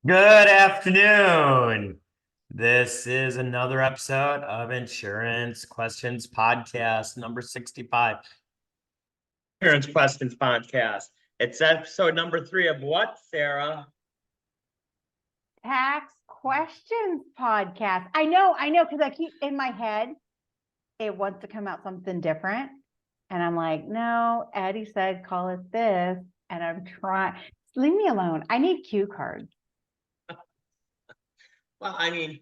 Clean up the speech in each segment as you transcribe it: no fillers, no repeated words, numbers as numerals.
Good afternoon. This is another episode of Insurance Questions Podcast, number 65. Insurance Questions Podcast. It's episode number 3 of what, Sarah? Tax Questions Podcast. I know, because I keep in my head, it wants to come out something different. And I'm like, no, Eddie said call it this. And I'm trying, leave me alone. I need cue cards. Well, and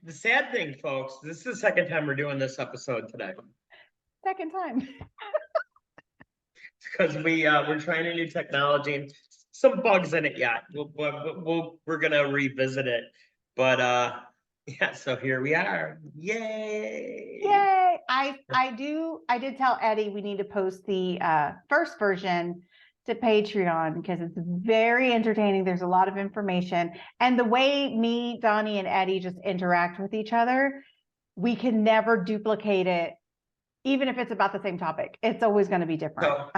the sad thing, folks, this is the second time we're doing this episode today. Second time. Because we're trying a new technology and some bugs in it yet. We're gonna revisit it. But yeah, so here we are. Yay! Yay! I did tell Eddie we need to post the first version to Patreon because it's very entertaining. There's a lot of information. And the way me, Donnie, and Eddie just interact with each other, we can never duplicate it, even if it's about the same topic. It's always going to be different.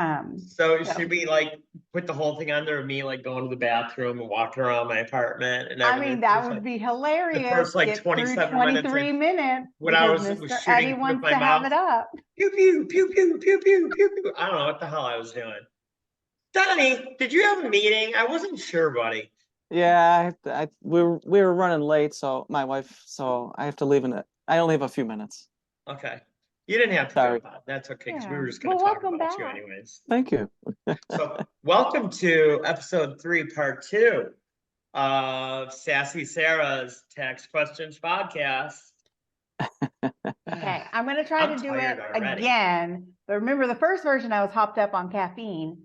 So should we like put the whole thing on there of me like going to the bathroom and walking around my apartment and everything? I mean, that would be hilarious. The first like 23 minutes. When I was Mr. shooting Eddie with wants my to have mouth. it up. Pew pew pew pew pew pew pew pew. I don't know what the hell I was doing. Donnie, did you have a meeting? I wasn't sure, buddy. Yeah, we were running late, so my wife, so I have to leave in it. I only have a few minutes. Okay. You didn't have to Sorry. go about. That's okay, because we Yeah. were just going to Well, talk welcome about you back. anyways. Thank you. So welcome to episode 3, part 2 of Sassy Sarah's Tax Questions Podcast. Okay, I'm going to try I'm to do it tired already. again. But remember, the first version, I was hopped up on caffeine.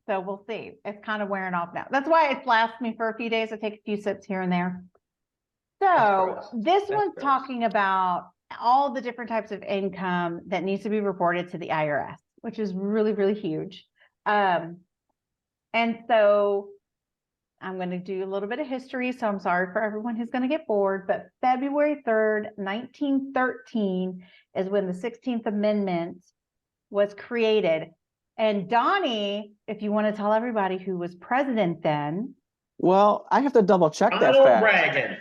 So we'll see. It's kind of wearing off now. That's why it's lasted me for a few days. I take a few sips here and there. So gross. this That's one's gross. talking about all the different types of income that needs to be reported to the IRS, which is really, really huge. And so I'm going to do a little bit of history. So I'm sorry for everyone who's going to get bored, but February 3rd, 1913 is when the 16th Amendment was created. And Donnie, if you want to tell everybody who was president then. Well, I have to double check that Ronald fact. Reagan.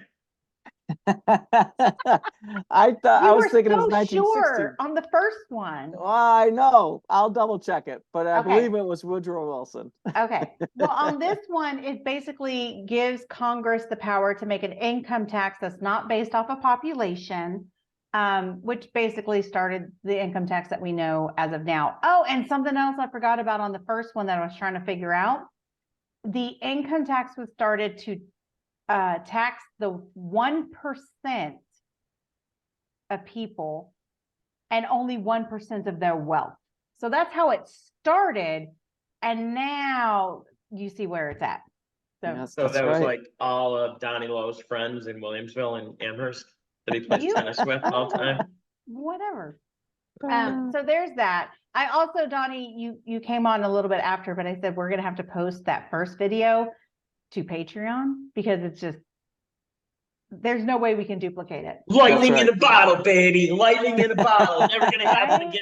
I was thinking it was so 1960. sure on the first one. Well, I know. I'll double check it, but I Okay. believe it was Woodrow Wilson. Okay. Well, on this one, it basically gives Congress the power to make an income tax that's not based off of population, which basically started the income tax that we know as of now. Oh, and something else I forgot about on the first one that I was trying to figure out. The income tax was started to tax the 1% of people and only 1% of their wealth. So that's how it started. And now you see where it's at. So, Yes, So that's that was right. like all of Donnie Lowe's friends in Williamsville and Amherst that he plays You- tennis with all the time. whatever. So there's that. I also, Donnie, you came on a little bit after, but I said we're going to have to post that first video to Patreon because it's just, there's no way we can duplicate it. Lightning That's in a bottle, baby. Lightning in a bottle. Never gonna happen Right?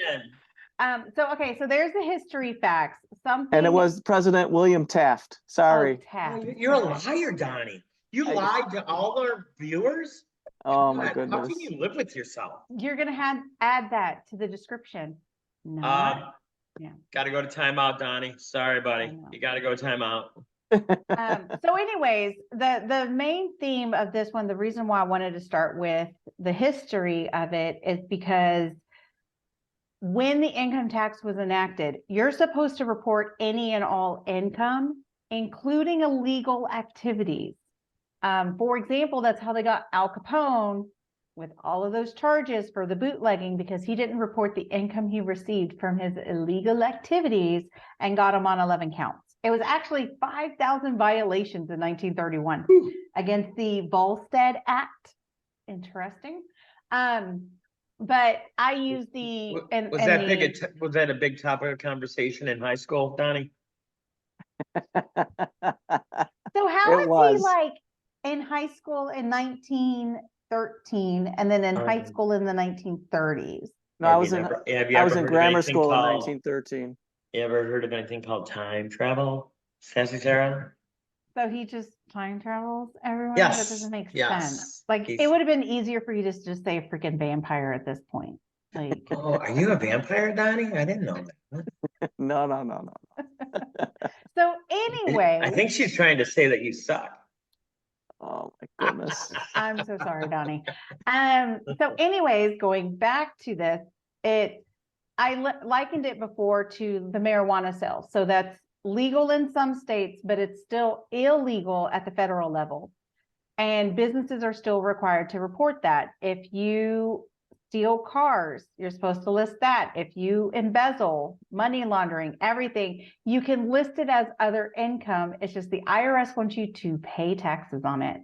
again. Okay, so there's the history facts. Something. And it was President William Taft. Sorry. Taft. You're a liar, Donnie. You lied to all our viewers. Oh my God, goodness. How can you live with yourself? You're going to add that to the description. No. Yeah. Gotta go to timeout, Donnie. Sorry, I buddy. know. You gotta go timeout. So anyways, the main theme of this one, the reason why I wanted to start with the history of it is because when the income tax was enacted, you're supposed to report any and all income, including illegal activities. For example, that's how they got Al Capone with all of those charges for the bootlegging because he didn't report the income he received from his illegal activities and got him on 11 counts. It was actually 5,000 violations in 1931 against the Volstead Act. Interesting. But I use the Was that a big topic of conversation in high school, Donnie? So how It is was. he like in high school in 1913 and then in high school in the 1930s? No, I was in grammar school in 1913. You ever heard of anything called time travel, Sassy Sarah? So he just time travels everyone? Yes, That doesn't make yes. sense. Like, it He's- would have been easier for you to just say a freaking vampire at this point. Like, Oh, are you a vampire, Donnie? I didn't know that. No, no, no, no. so I anyway, think she's trying to say that you suck. Oh my goodness. I'm so sorry, Donnie. So anyways, going back to this, I likened it before to the marijuana sales. So that's legal in some states, but it's still illegal at the federal level. And businesses are still required to report that. If you steal cars, you're supposed to list that. If you embezzle, money laundering, everything, you can list it as other income. It's just the IRS wants you to pay taxes on it,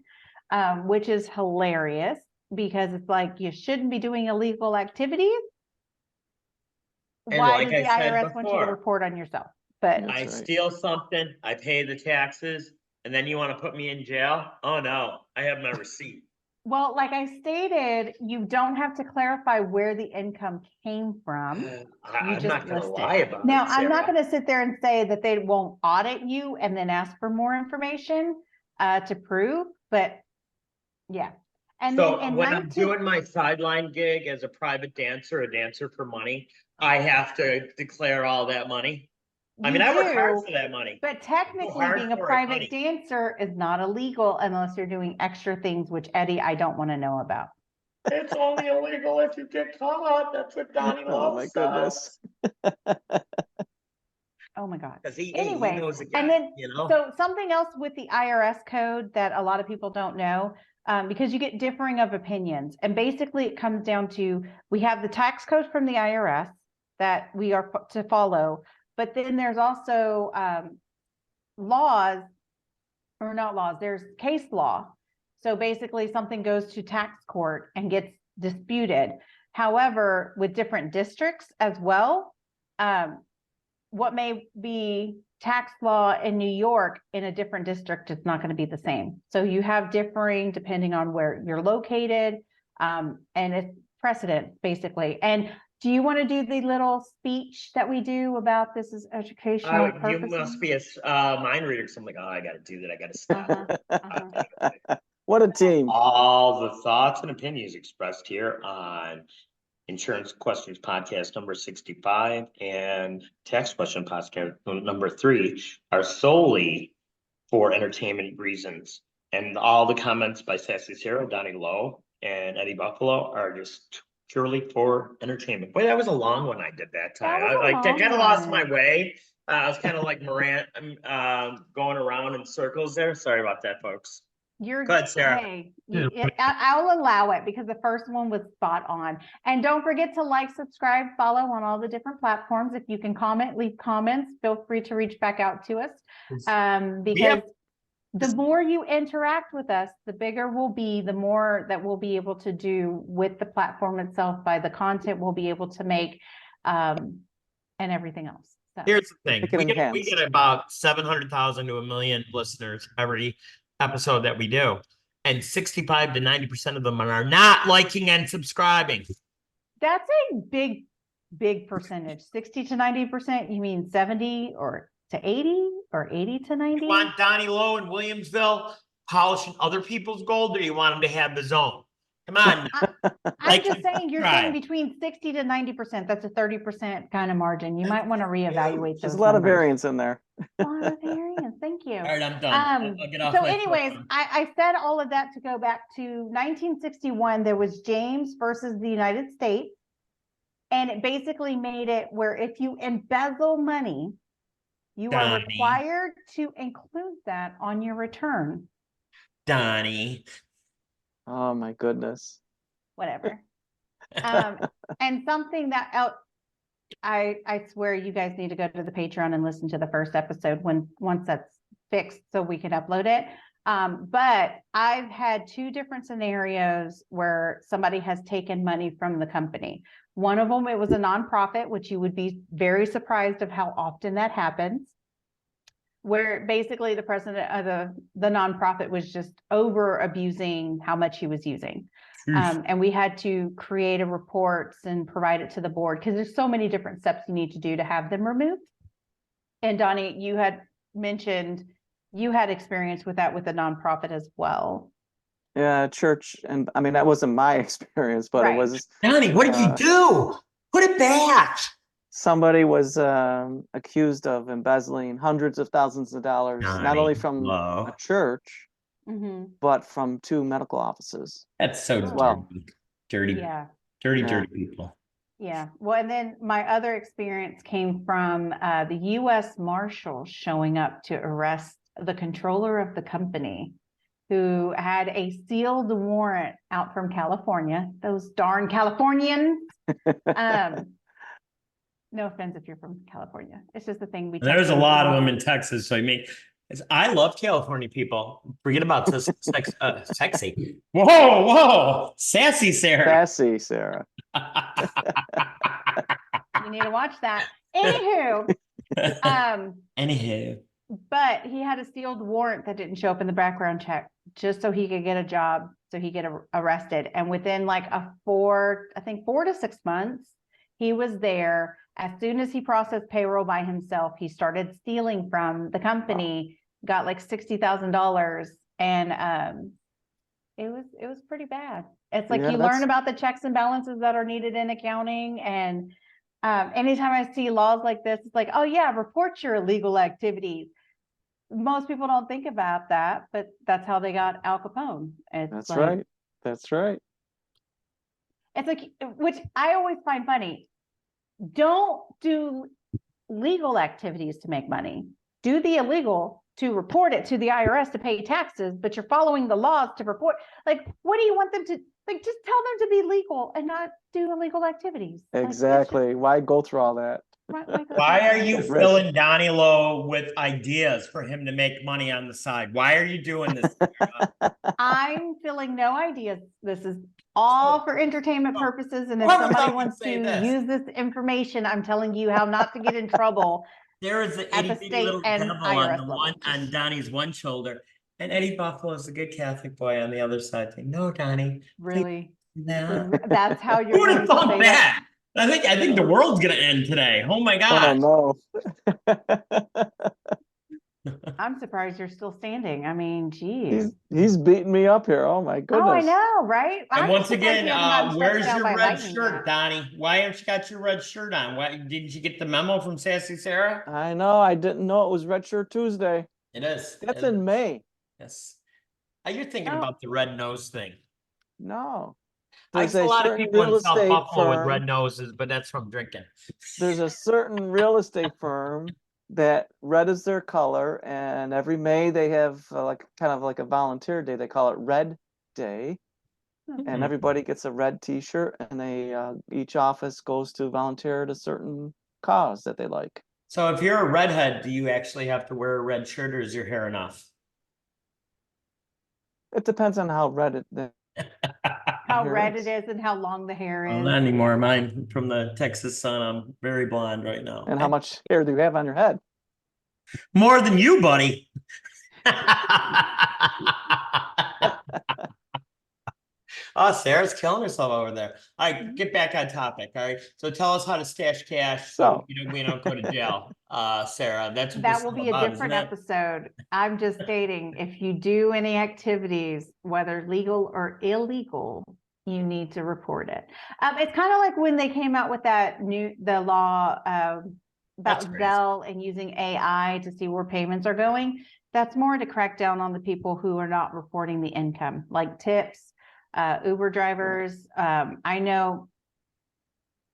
which is hilarious because it's like you shouldn't be doing illegal activities. And Why like does the I said IRS want you to before, report on yourself? But That's I right. steal something, I pay the taxes, and then you want to put me in jail? Oh no, I have my receipt. well, like I stated, you don't have to clarify where the income came from. I'm just not gonna list it. lie about Now, it, I'm not Sarah. going to sit there and say that they won't audit you and then ask for more information to prove, but yeah. And So then in when I'm 19, doing my sideline gig as a private dancer, a dancer for money, I have to declare all that money. I you mean, I work hard do, for that money. but technically hard being a for it, private honey. dancer is not illegal unless you're doing extra things, which Eddie, I don't want to know about. It's only illegal if you get caught. That's what Donnie Oh my Love goodness. Oh my God. Because he Anyways, knows the guy, and then, you know? so something else with the IRS code that a lot of people don't know, because you get differing of opinions. And basically it comes down to, we have the tax code from the IRS that we are to follow, but then there's also laws, or not laws, there's case law. So basically something goes to tax court and gets disputed. However, with different districts as well, what may be tax law in New York in a different district, it's not going to be the same. So you have differing depending on where you're located, and it's precedent basically. And do you want to do the little speech that we do about this is educational You purposes? must be a mind reader. So I'm like, oh, I gotta do that. I gotta stop. What a team. All the thoughts and opinions expressed here on Insurance Questions Podcast number 65 and Tax Question Podcast number 3 are solely for entertainment reasons. And all the comments by Sassy Sarah, Donnie Lowe, and Eddie Buffalo are just purely for entertainment. Boy, that was a long one I did that time. That was a I long kind of lost one. my way. I was kind of like Morant, going around in circles there. Sorry about that, folks. You're Go ahead, Sarah. Hey, I'll allow it because the first one was spot on. And don't forget to like, subscribe, follow on all the different platforms. If you can comment, leave comments, feel free to reach back out to us. Because the more you interact with us, the bigger we'll be, the more that we'll be able to do with the platform itself by the content we'll be able to make, and everything else. So. Here's the thing. Make it We enhanced. get about 700,000 to 1 million listeners every episode that we do. And 65 to 90% of them are not liking and subscribing. That's a big percentage. 60 to 90%. You mean 70 or to 80 or 80 to 90? You want Donnie Lowe in Williamsville polishing other people's gold, or you want him to have his own? Come on. I'm just saying, you're saying between 60 to 90%. That's a 30% kind of margin. You might want to reevaluate There's those a lot of numbers. variance in there. A lot of variance. Thank you. All right, I'm done. I'll get off So my anyways, soapbox. I said all of that to go back to 1961. There was James versus the United States. And it basically made it where if you embezzle money, you are Donnie. required to include that on your return. Donnie. Oh my goodness. Whatever. And something that I swear you guys need to go to the Patreon and listen to the first episode once that's fixed so we can upload it. But I've had 2 different scenarios where somebody has taken money from the company. One of them, it was a nonprofit, which you would be very surprised of how often that happens, where basically the president of the nonprofit was just over abusing how much he was using. And we had to create a reports and provide it to the board because there's so many different steps you need to do to have them removed. And Donnie, you had mentioned You had experience with that with the nonprofit as well. Yeah, church, and I mean, that wasn't my experience, but Right. it was Donnie, what did you do? Put it back. somebody was accused of embezzling hundreds of thousands of dollars, not only from a Hello. church, Mm-hmm. but from 2 medical offices. That's so as well. dirty, Yeah. dirty, Yeah. dirty people. Yeah. Well, and then my other experience came from the U.S. Marshals showing up to arrest the controller of the company who had a sealed warrant out from California. Those darn Californians. No offense if you're from California. It's just the thing we. There's a Texans lot of do. them in Texas. So I love California people. Forget about this sexy. Whoa, sassy Sarah. Sassy, Sarah. You need to watch that. Anywho, Anywho, but he had a sealed warrant that didn't show up in the background check just so he could get a job, so he get arrested. And within like 4 to 6 months, he was there. As soon as he processed payroll by himself, he started stealing from the company, got like $60,000, and it was pretty bad. It's like Yeah, you that's- learn about the checks and balances that are needed in accounting, and anytime I see laws like this, it's like, oh yeah, report your illegal activities. Most people don't think about that, but that's how they got Al Capone. It's That's like, right. That's right. It's like, which I always find funny. Don't do legal activities to make money. Do the illegal to report it to the IRS to pay taxes, but you're following the laws to report. Like, what do you want them to, like, just tell them to be legal and not do illegal activities. Like, it's just- Exactly. Why go through all that? why go through why are that? you Risk. filling Donnie Lowe with ideas for him to make money on the side? Why are you doing this? Sarah? I'm feeling no ideas. This is all for entertainment purposes. And if Whoever somebody thought you'd wants say to this? use this information, I'm telling you how not to get in trouble. There is an At the itty bitty state little and devil on IRS the level. one on Donnie's one shoulder, and Eddie Buffalo is a good Catholic boy on the other side. Saying, "No, Donnie, Really? no." That's how Who you're would going have to thought say that? I think the world's gonna end today. Oh my Oh god! no. I'm surprised you're still standing. I mean, geez. He's beating me up here. Oh my goodness. Oh, I know, right? And I'm once surprised again, you haven't gotten struck where's down your by red lightning shirt, yet. Donnie? Why haven't you got your red shirt on? Why didn't you get the memo from Sassy Sarah? I know. I didn't know it was Red Shirt Tuesday. It is. That's It in is. May. Yes. You're thinking Oh. about the red nose thing. No. I There's see a lot of certain people real in South estate Buffalo with red firm. noses, but that's from drinking. There's a certain real estate firm that red is their color, and every May they have like kind of like a volunteer day. They call it Red Day, Mhm. and everybody gets a red T-shirt, and they each office goes to volunteer at a certain cause that they like. So if you're a redhead, do you actually have to wear a red shirt, or is your hair enough? It depends on how red it. How hair red is. it is and how long the hair Well, is. not anymore. Mine from the Texas sun. I'm very blonde right now. And how much hair do you have on your head? More than you, buddy. Oh, Sarah's killing herself over there. All right, get back on topic. All right. So tell us how to stash cash so we don't go to jail. Sarah, that's what That this will is be a about, different isn't it? episode. I'm just stating, if you do any activities, whether legal or illegal, you need to report it. It's kind of like when they came out with the law about That's crazy. Zelle and using AI to see where payments are going. That's more to crack down on the people who are not reporting the income, like tips, Uber drivers. I know,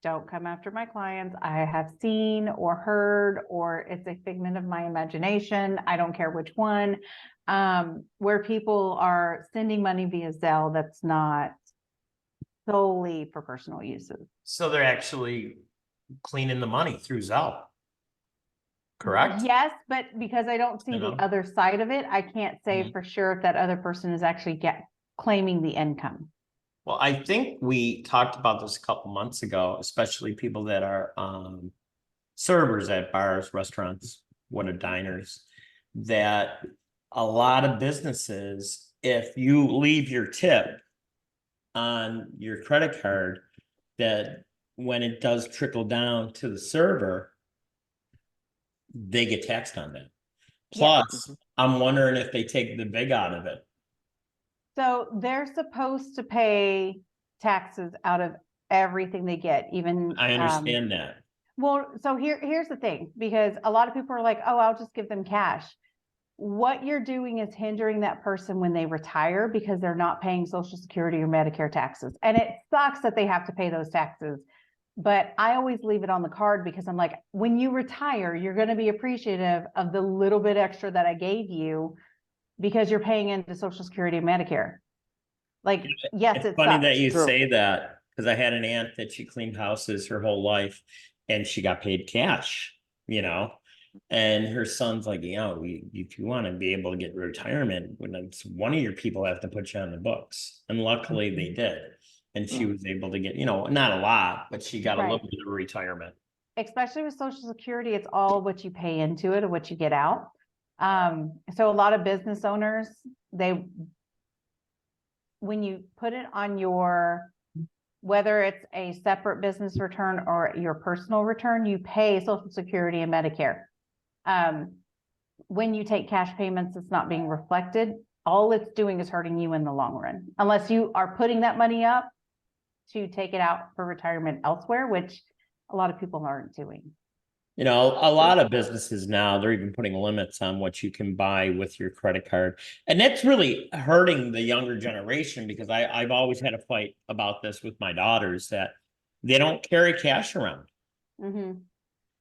don't come after my clients. I have seen or heard, or it's a figment of my imagination. I don't care which one, where people are sending money via Zelle that's not solely for personal uses. So they're actually cleaning the money through Zelle. Correct? Yes, but because I don't see the other side of it, I can't say for sure if that other person is actually claiming the income. Well, I think we talked about this a couple months ago, especially people that are servers at bars, restaurants, diners, that a lot of businesses, if you leave your tip on your credit card, that when it does trickle down to the server, they get taxed on that. Plus, I'm wondering if they take the big out of it. So they're supposed to pay taxes out of everything they get, even. I understand that. Well, so here's the thing, because a lot of people are like, oh, I'll just give them cash. What you're doing is hindering that person when they retire because they're not paying Social Security or Medicare taxes. And it sucks that they have to pay those taxes. But I always leave it on the card because I'm like, when you retire, you're going to be appreciative of the little bit extra that I gave you because you're paying into Social Security and Medicare. Like, yes, It's it funny sucks. that you True. say that, because I had an aunt that she cleaned houses her whole life and she got paid cash, you know? And her son's like, you know, if you want to be able to get retirement, when it's one of your people have to put you on the books. And luckily they did. And she was able to get, you know, not a lot, but she got a little Right. bit of retirement. Especially with Social Security, it's all what you pay into it and what you get out. So a lot of business owners, when you put it on your, whether it's a separate business return or your personal return, you pay Social Security and Medicare. When you take cash payments, it's not being reflected. All it's doing is hurting you in the long run, unless you are putting that money up to take it out for retirement elsewhere, which a lot of people aren't doing. You know, a lot of businesses now, they're even putting limits on what you can buy with your credit card. And that's really hurting the younger generation, because I've always had a fight about this with my daughters, that they don't carry cash around. Mhm.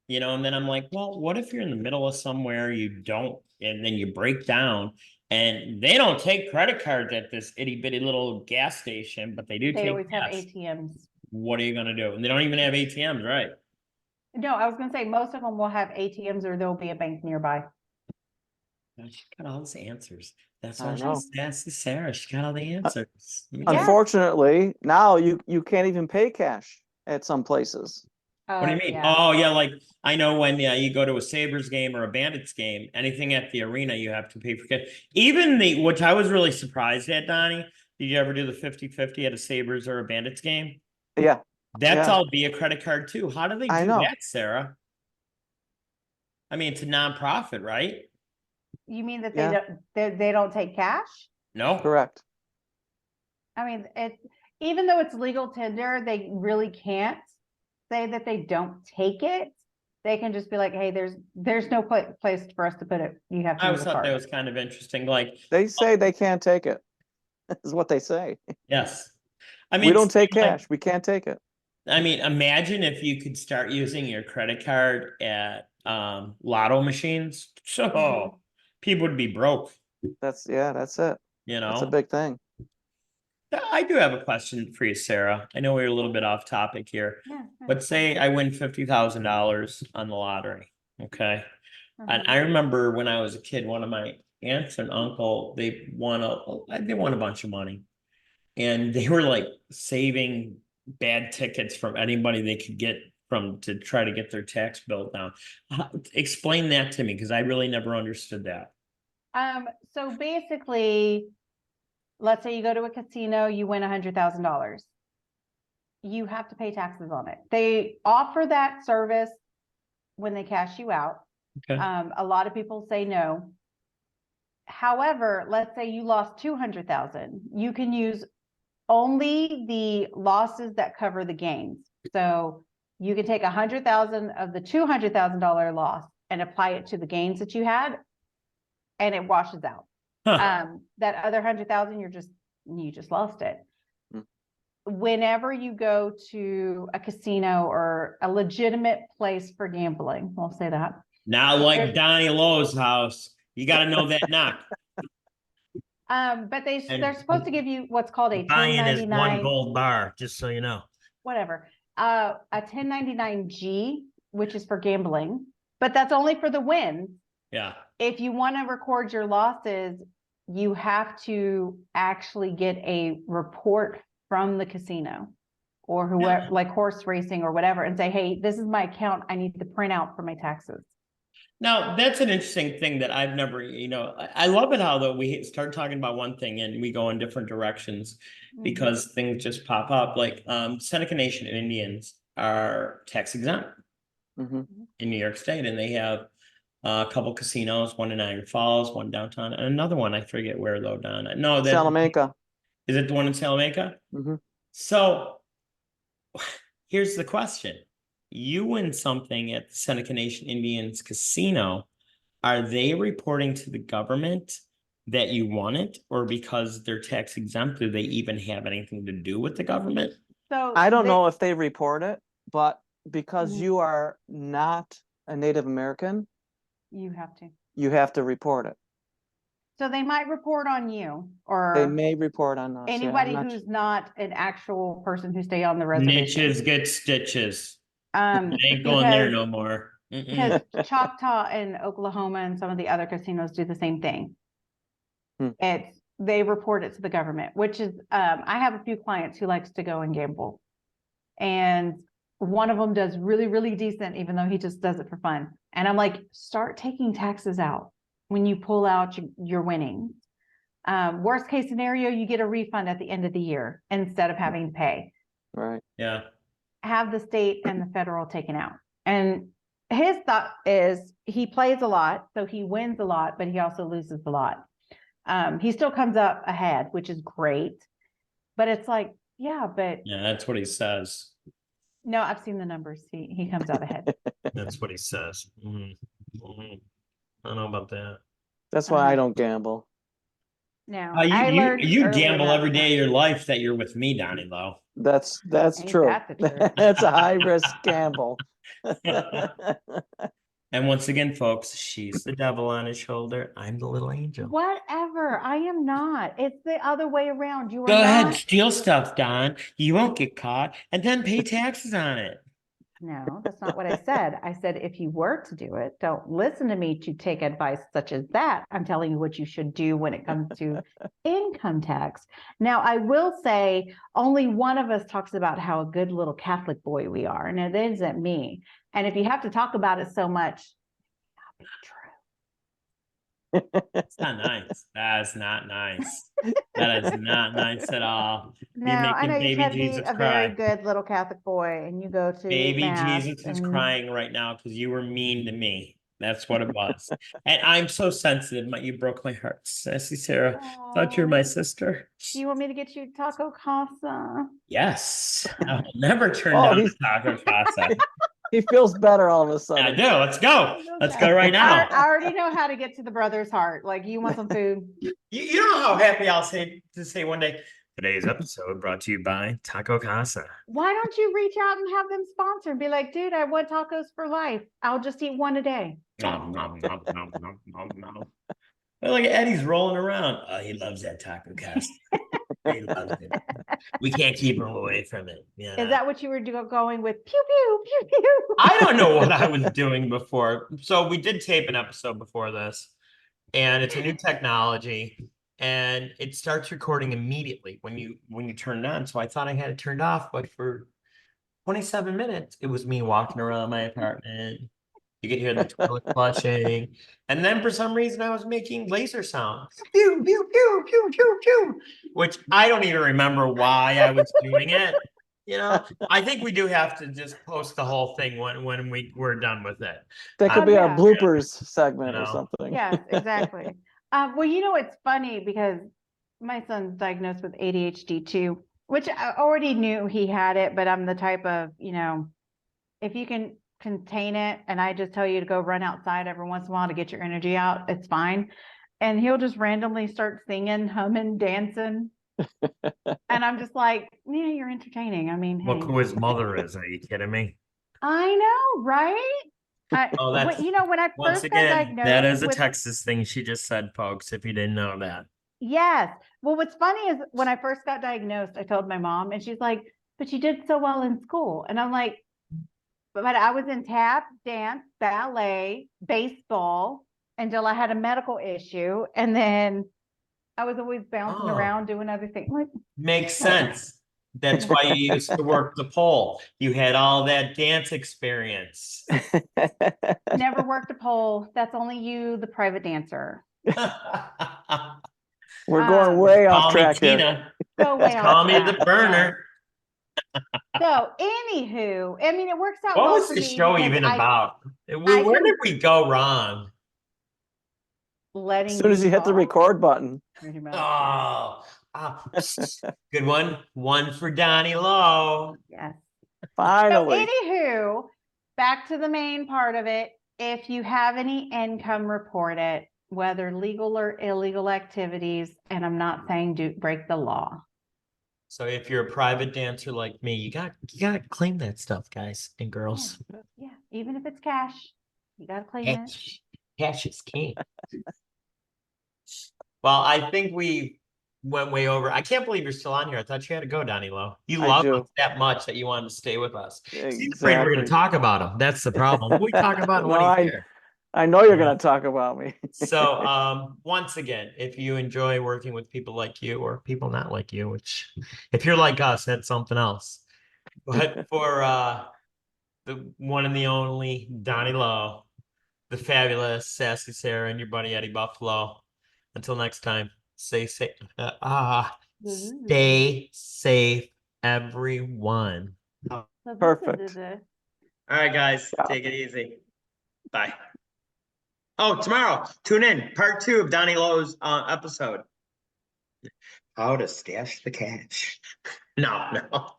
You know, and then I'm like, well, what if you're in the middle of somewhere, you don't, and then you break down, and they don't take credit cards at this itty bitty little gas station, but they do They take always have cash. ATMs. What are you gonna do? And they don't even have ATMs, right? No, I was gonna say, most of them will have ATMs or there'll be a bank nearby. She got all these answers. That's I why know. she's asking Sarah. She got all the answers. Yeah. Unfortunately, now you can't even pay cash at some places. What do you mean? Yeah. Oh, yeah, like I know when you go to a Sabres game or a Bandits game, anything at the arena, you have to pay for cash. Even which I was really surprised at, Donnie. Did you ever do the 50-50 at a Sabres or a Bandits game? Yeah, That's Yeah. all via credit card too. How do they I do know. that, Sarah? I mean, it's a nonprofit, right? You mean that Yeah. they don't take cash? No. correct. I mean, even though it's legal tender, they really can't say that they don't take it. They can just be like, hey, there's no place for us to put it. You have to I use always a thought card. that was kind of interesting. Like, They say they can't take it. Is what they say. yes. I mean, We don't take like, cash. We can't take it. I mean, imagine if you could start using your credit card at lotto machines. So Mhm. people would be broke, That's it. you That's a know. big thing. I do have a question for you, Sarah. I know we're a little bit off topic here, Yeah. but say I win $50,000 on the lottery. Okay. And Mhm. I remember when I was a kid, one of my aunts and uncle, they won a bunch of money. And they were like saving bad tickets from anybody they could get from to try to get their tax bill down. Explain that to me, because I really never understood that. So basically, let's say you go to a casino, you win $100,000. You have to pay taxes on it. They offer that service when they cash you out. Okay. A lot of people say no. However, let's say you lost 200,000. You can use only the losses that cover the gains. So you can take 100,000 of the $200,000 loss and apply it to the gains that you had, and it washes out. Huh. That other 100,000, you just lost it. Hmm. Whenever you go to a casino or a legitimate place for gambling, we'll say that. Not like Donnie Lowe's house. You got to know that knock. But And they're supposed to give you what's called a buying is one 1099, gold bar, just so you know. whatever, a 1099G, which is for gambling, but that's only for the wins. Yeah. If you want to record your losses, you have to actually get a report from the casino or whoever, like horse racing or whatever, and say, hey, this is my account. I need to print out for my taxes. Now, that's an interesting thing that I've never, I love it how though we start talking about one thing and we go in different directions because things just pop up. Like Seneca Nation Indians are tax exempt Hmm. in New York State, and they have A couple casinos, one in Niagara Falls, one downtown, and another one, I forget where though, Don. No, that Salamanca. is it the one in Salamanca? Mhm. So here's the question. You win something at the Seneca Nation Indians Casino. Are they reporting to the government that you won it, or because they're tax exempt, do they even have anything to do with the government? So I don't they- know if they report it, but because Mhm. you are not a Native American, You have to. you have to report it. So they might report on you They or may report on us. yeah, I'm anybody not who's not an actual person who stay on the reservation. Niches get stitches. Um, Ain't going there because, no more. because Choctaw and Oklahoma and some of the other casinos do the same thing. Hmm. They report it to the government, which is, I have a few clients who likes to go and gamble. And one of them does really, really decent, even though he just does it for fun. And I'm like, start taking taxes out when you pull out your winnings. Worst case scenario, you get a refund at the end of the year instead of having to pay. right. Yeah. Have the state and the federal taken out. And his thought is he plays a lot, so he wins a lot, but he also loses a lot. He still comes up ahead, which is great. But it's like, yeah, but Yeah, that's what he says. no, I've seen the numbers. He comes out ahead. That's what he says. Mhm. Mhm. I don't know about that. That's why I don't gamble. Now, I You learned you early gamble enough. every day of your life that you're with me, Donnie, though. That's Ain't true. that the truth? That's a high risk gamble. And once again, folks, she's the devil on his shoulder. I'm the little angel. Whatever. I am not. It's the other way around. You are Go ahead, not. steal stuff, Don. You won't get caught, and then pay taxes on it. No, that's not what I said. I said, if you were to do it, don't listen to me to take advice such as that. I'm telling you what you should do when it comes to income tax. Now, I will say only one of us talks about how a good little Catholic boy we are, and it isn't me. And if you have to talk about it so much, it may not be true. It's not nice. That is not nice. That is not nice at all. No, You're I making know you baby try to be Jesus a very cry. good little Catholic boy, and you go to Baby mass Jesus is and- crying right now because you were mean to me. That's what it was. And I'm so sensitive. You broke my heart. Sassy Sarah. Thought you were my Aw. sister. Do you want me to get you taco casa? Yes. I'll never turn Oh, down he's- the taco casa. He feels better all of a I sudden. do. Let's go. Let's go right now. I already know how to get to the brother's heart. Like, you want some food? You know how happy I'll say one day, today's episode brought to you by Taco Casa. Why don't you reach out and have them sponsor and be like, dude, I want tacos for life. I'll just eat one a day. Nom, nom, nom, nom, nom, nom, nom. Look at Eddie's rolling around. Oh, he loves that Taco Casa. He loves it. We can't keep him away from it. Yeah. Is that what you were going with? Pew, pew, pew, pew. I don't know what I was doing before. So we did tape an episode before this, and it's a new technology, and it starts recording immediately when you turn it on. So I thought I had it turned off, but for 27 minutes, it was me walking around my apartment. You could hear the toilet flushing, and then for some reason I was making laser sounds, pew pew pew pew pew pew, which I don't even remember why I was doing it. You know, I think we do have to just post the whole thing when we're done with it. That could Oh, be yeah. a bloopers segment You or know. something. Yes, exactly. Well, it's funny because my son's diagnosed with ADHD too, which I already knew he had it, but I'm the type of, if you can contain it and I just tell you to go run outside every once in a while to get your energy out, it's fine. And he'll just randomly start singing, humming, dancing. And I'm just like, yeah, you're entertaining. I mean, Look hey. who his mother is. Are you kidding me? I know, right? Oh, that's when I once first got again, diagnosed that is a with Texas thing she just said, folks. If you didn't know that. Yes. Well, what's funny is when I first got diagnosed, I told my mom and she's like, but you did so well in school. And I'm like, but I was in tap, dance, ballet, baseball until I had a medical issue. And then I was always bouncing Oh. around doing other things. Like, Makes sense. That's why you used to work the pole. You had all that dance experience. never worked a pole. That's only you, the private dancer. We're going way Call off me track here. Tina. Go way off Call me track. the burner. So anywho, I mean, it works out What well was for the me show because even I about? I Where can- did we go wrong? letting As soon as you hit the talk, record button. pretty much. Oh, good one. One for Donnie Lowe. Yes. So Finally. anywho, back to the main part of it. If you have any income, report it, whether legal or illegal activities. And I'm not saying break the law. So if you're a private dancer like me, you gotta claim that stuff, guys and girls. Yeah, even if it's cash, you gotta claim it. Cash is king. Well, I think we went way over. I can't believe you're still on here. I thought you had to go, Donnie Lowe. You I love do. us that much that you wanted to stay with us. He's afraid we're Exactly. going to talk about him. That's the problem. We talk about him No, when he's here. I know you're Yeah. gonna talk about me. So, once again, if you enjoy working with people like you or people not like you, which if you're like us, that's something else. But for the one and the only Donnie Lowe, the fabulous Sassy Sarah, and your buddy Eddie Buffalo. Until next time, stay safe. Stay safe, everyone. Perfect. All right, guys, Yeah. take it easy. Bye. Oh, tomorrow, tune in, part 2 of Donnie Lowe's episode. How to stash the cash. No.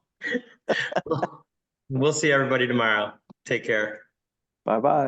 We'll see everybody tomorrow. Take care. Bye-bye.